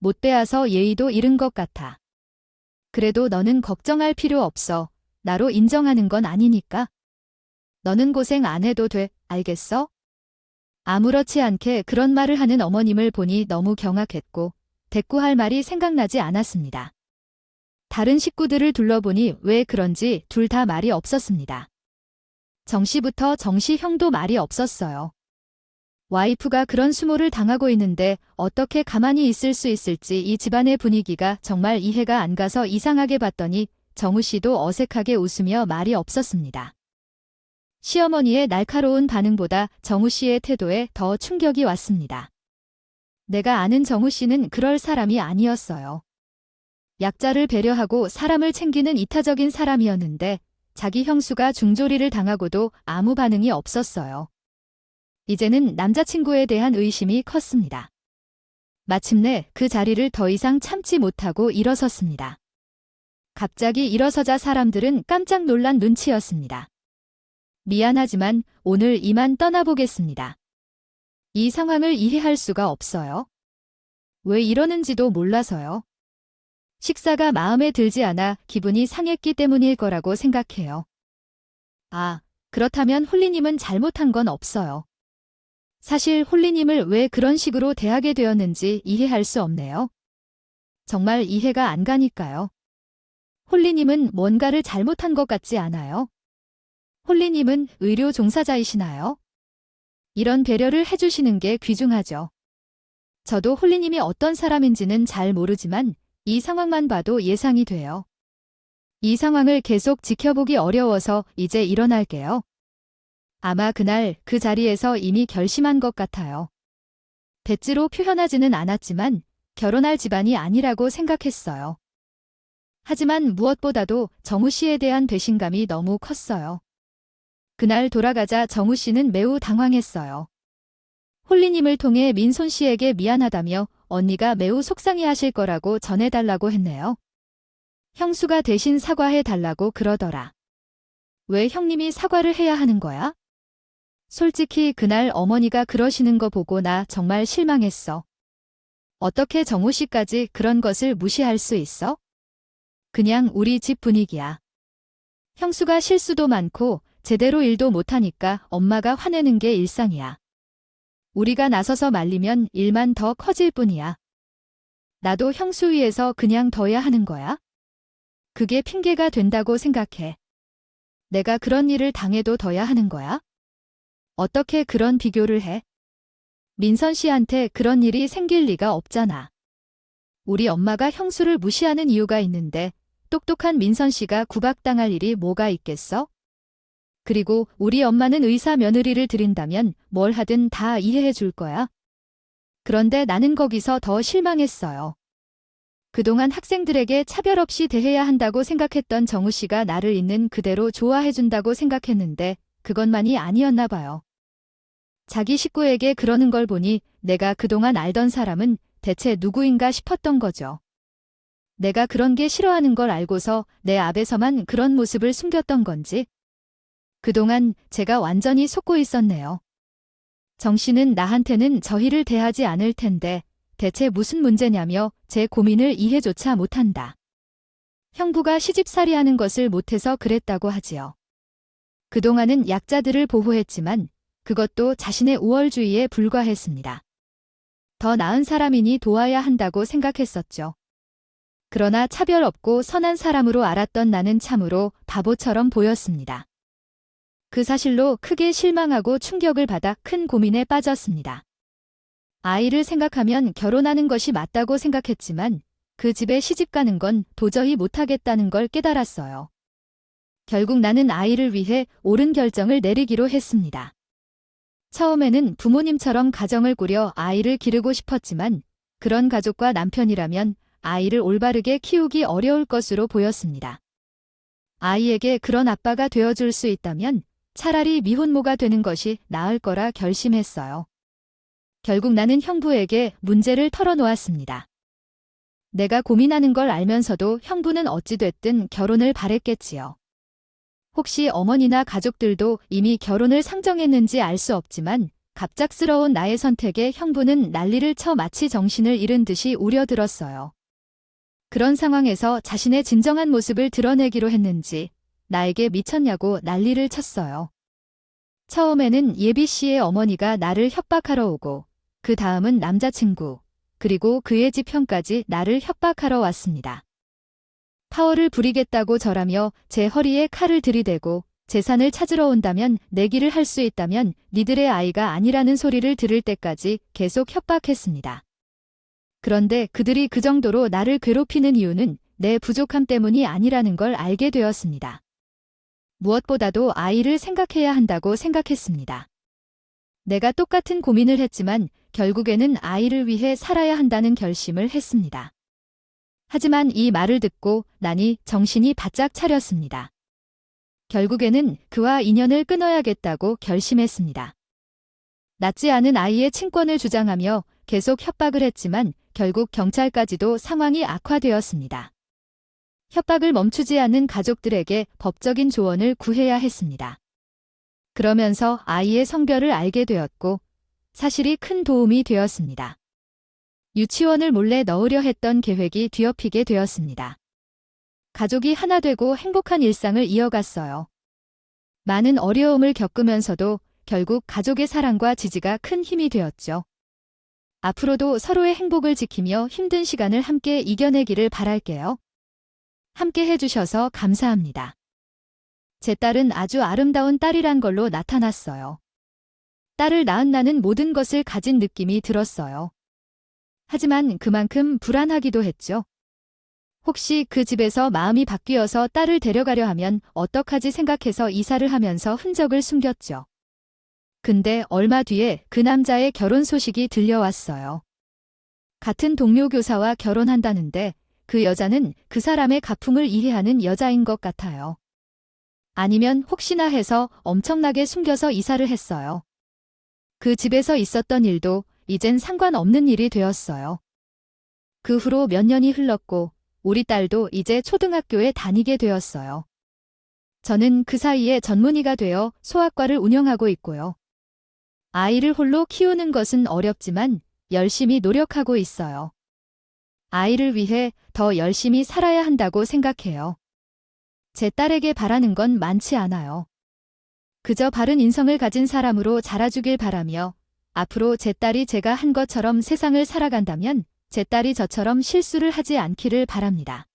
못 빼앗아 예의도 잃은 것 같아. 그래도 너는 걱정할 필요 없어. 나로 인정하는 건 아니니까. 너는 고생 안 해도 돼, 알겠어? 아무렇지 않게 그런 말을 하는 어머님을 보니 너무 경악했고, 대꾸할 말이 생각나지 않았습니다. 다른 식구들을 둘러보니 왜 그런지 둘 다 말이 없었습니다. 정씨부터 정씨 형도 말이 없었어요. 와이프가 그런 수모를 당하고 있는데 어떻게 가만히 있을 수 있을지 이 집안의 분위기가 정말 이해가 안 가서 이상하게 봤더니 정우 씨도 어색하게 웃으며 말이 없었습니다. 시어머니의 날카로운 반응보다 정우 씨의 태도에 더 충격이 왔습니다. 내가 아는 정우 씨는 그럴 사람이 아니었어요. 약자를 배려하고 사람을 챙기는 이타적인 사람이었는데 자기 형수가 중조리를 당하고도 아무 반응이 없었어요. 이제는 남자친구에 대한 의심이 컸습니다. 마침내 그 자리를 더 이상 참지 못하고 일어섰습니다. 갑자기 일어서자 사람들은 깜짝 놀란 눈치였습니다. 미안하지만 오늘 이만 떠나보겠습니다. 이 상황을 이해할 수가 없어요. 왜 이러는지도 몰라서요. 식사가 마음에 들지 않아 기분이 상했기 때문일 거라고 생각해요. 아, 그렇다면 홀리님은 잘못한 건 없어요. 사실 홀리님을 왜 그런 식으로 대하게 되었는지 이해할 수 없네요. 정말 이해가 안 가니까요. 홀리님은 뭔가를 잘못한 것 같지 않아요? 홀리님은 의료 종사자이시나요? 이런 배려를 해주시는 게 귀중하죠. 저도 홀리님이 어떤 사람인지는 잘 모르지만 이 상황만 봐도 예상이 돼요. 이 상황을 계속 지켜보기 어려워서 이제 일어날게요. 아마 그날 그 자리에서 이미 결심한 것 같아요. 배지로 표현하지는 않았지만 결혼할 집안이 아니라고 생각했어요. 하지만 무엇보다도 정우 씨에 대한 배신감이 너무 컸어요. 그날 돌아가자 정우 씨는 매우 당황했어요. 홀리님을 통해 민손 씨에게 미안하다며 언니가 매우 속상해하실 거라고 전해달라고 했네요. 형수가 대신 사과해달라고 그러더라. 왜 형님이 사과를 해야 하는 거야? 솔직히 그날 어머니가 그러시는 거 보고 나 정말 실망했어. 어떻게 정우 씨까지 그런 것을 무시할 수 있어? 그냥 우리 집 분위기야. 형수가 실수도 많고 제대로 일도 못하니까 엄마가 화내는 게 일상이야. 우리가 나서서 말리면 일만 더 커질 뿐이야. 나도 형수 위에서 그냥 둬야 하는 거야? 그게 핑계가 된다고 생각해. 내가 그런 일을 당해도 둬야 하는 거야? 어떻게 그런 비교를 해? 민선 씨한테 그런 일이 생길 리가 없잖아. 우리 엄마가 형수를 무시하는 이유가 있는데 똑똑한 민선 씨가 구박당할 일이 뭐가 있겠어? 그리고 우리 엄마는 의사 며느리를 들인다면 뭘 하든 다 이해해 줄 거야. 그런데 나는 거기서 더 실망했어요. 그동안 학생들에게 차별 없이 대해야 한다고 생각했던 정우 씨가 나를 있는 그대로 좋아해 준다고 생각했는데 그것만이 아니었나 봐요. 자기 식구에게 그러는 걸 보니 내가 그동안 알던 사람은 대체 누구인가 싶었던 거죠. 내가 그런 게 싫어하는 걸 알고서 내 앞에서만 그런 모습을 숨겼던 건지. 그동안 제가 완전히 속고 있었네요. 정 씨는 나한테는 저희를 대하지 않을 텐데 대체 무슨 문제냐며 제 고민을 이해조차 못한다. 형부가 시집살이하는 것을 못해서 그랬다고 하지요. 그동안은 약자들을 보호했지만 그것도 자신의 우월주의에 불과했습니다. 더 나은 사람이니 도와야 한다고 생각했었죠. 그러나 차별 없고 선한 사람으로 알았던 나는 참으로 바보처럼 보였습니다. 그 사실로 크게 실망하고 충격을 받아 큰 고민에 빠졌습니다. 아이를 생각하면 결혼하는 것이 맞다고 생각했지만 그 집에 시집가는 건 도저히 못하겠다는 걸 깨달았어요. 결국 나는 아이를 위해 옳은 결정을 내리기로 했습니다. 처음에는 부모님처럼 가정을 꾸려 아이를 기르고 싶었지만 그런 가족과 남편이라면 아이를 올바르게 키우기 어려울 것으로 보였습니다. 아이에게 그런 아빠가 되어줄 수 있다면 차라리 미혼모가 되는 것이 나을 거라 결심했어요. 결국 나는 형부에게 문제를 털어놓았습니다. 내가 고민하는 걸 알면서도 형부는 어찌됐든 결혼을 바랬겠지요. 혹시 어머니나 가족들도 이미 결혼을 상정했는지 알 수 없지만 갑작스러운 나의 선택에 형부는 난리를 쳐 마치 정신을 잃은 듯이 우려들었어요. 그런 상황에서 자신의 진정한 모습을 드러내기로 했는지 나에게 미쳤냐고 난리를 쳤어요. 처음에는 예비 씨의 어머니가 나를 협박하러 오고 그 다음은 남자친구, 그리고 그의 집 형까지 나를 협박하러 왔습니다. 파워를 부리겠다고 절하며 제 허리에 칼을 들이대고 재산을 찾으러 온다면 내기를 할 수 있다면 니들의 아이가 아니라는 소리를 들을 때까지 계속 협박했습니다. 그런데 그들이 그 정도로 나를 괴롭히는 이유는 내 부족함 때문이 아니라는 걸 알게 되었습니다. 무엇보다도 아이를 생각해야 한다고 생각했습니다. 내가 똑같은 고민을 했지만 결국에는 아이를 위해 살아야 한다는 결심을 했습니다. 하지만 이 말을 듣고 나니 정신이 바짝 차렸습니다. 결국에는 그와 인연을 끊어야겠다고 결심했습니다. 낳지 않은 아이의 친권을 주장하며 계속 협박을 했지만 결국 경찰까지도 상황이 악화되었습니다. 협박을 멈추지 않는 가족들에게 법적인 조언을 구해야 했습니다. 그러면서 아이의 성별을 알게 되었고 사실이 큰 도움이 되었습니다. 유치원을 몰래 넣으려 했던 계획이 뒤엎이게 되었습니다. 가족이 하나 되고 행복한 일상을 이어갔어요. 많은 어려움을 겪으면서도 결국 가족의 사랑과 지지가 큰 힘이 되었죠. 앞으로도 서로의 행복을 지키며 힘든 시간을 함께 이겨내기를 바랄게요. 함께 해주셔서 감사합니다. 제 딸은 아주 아름다운 딸이란 걸로 나타났어요. 딸을 낳은 나는 모든 것을 가진 느낌이 들었어요. 하지만 그만큼 불안하기도 했죠. 혹시 그 집에서 마음이 바뀌어서 딸을 데려가려 하면 어떡하지 생각해서 이사를 하면서 흔적을 숨겼죠. 근데 얼마 뒤에 그 남자의 결혼 소식이 들려왔어요. 같은 동료 교사와 결혼한다는데 그 여자는 그 사람의 가풍을 이해하는 여자인 것 같아요. 아니면 혹시나 해서 엄청나게 숨겨서 이사를 했어요. 그 집에서 있었던 일도 이젠 상관없는 일이 되었어요. 그 후로 몇 년이 흘렀고 우리 딸도 이제 초등학교에 다니게 되었어요. 저는 그 사이에 전문의가 되어 소아과를 운영하고 있고요. 아이를 홀로 키우는 것은 어렵지만 열심히 노력하고 있어요. 아이를 위해 더 열심히 살아야 한다고 생각해요. 제 딸에게 바라는 건 많지 않아요. 그저 바른 인성을 가진 사람으로 자라주길 바라며 앞으로 제 딸이 제가 한 것처럼 세상을 살아간다면 제 딸이 저처럼 실수를 하지 않기를 바랍니다.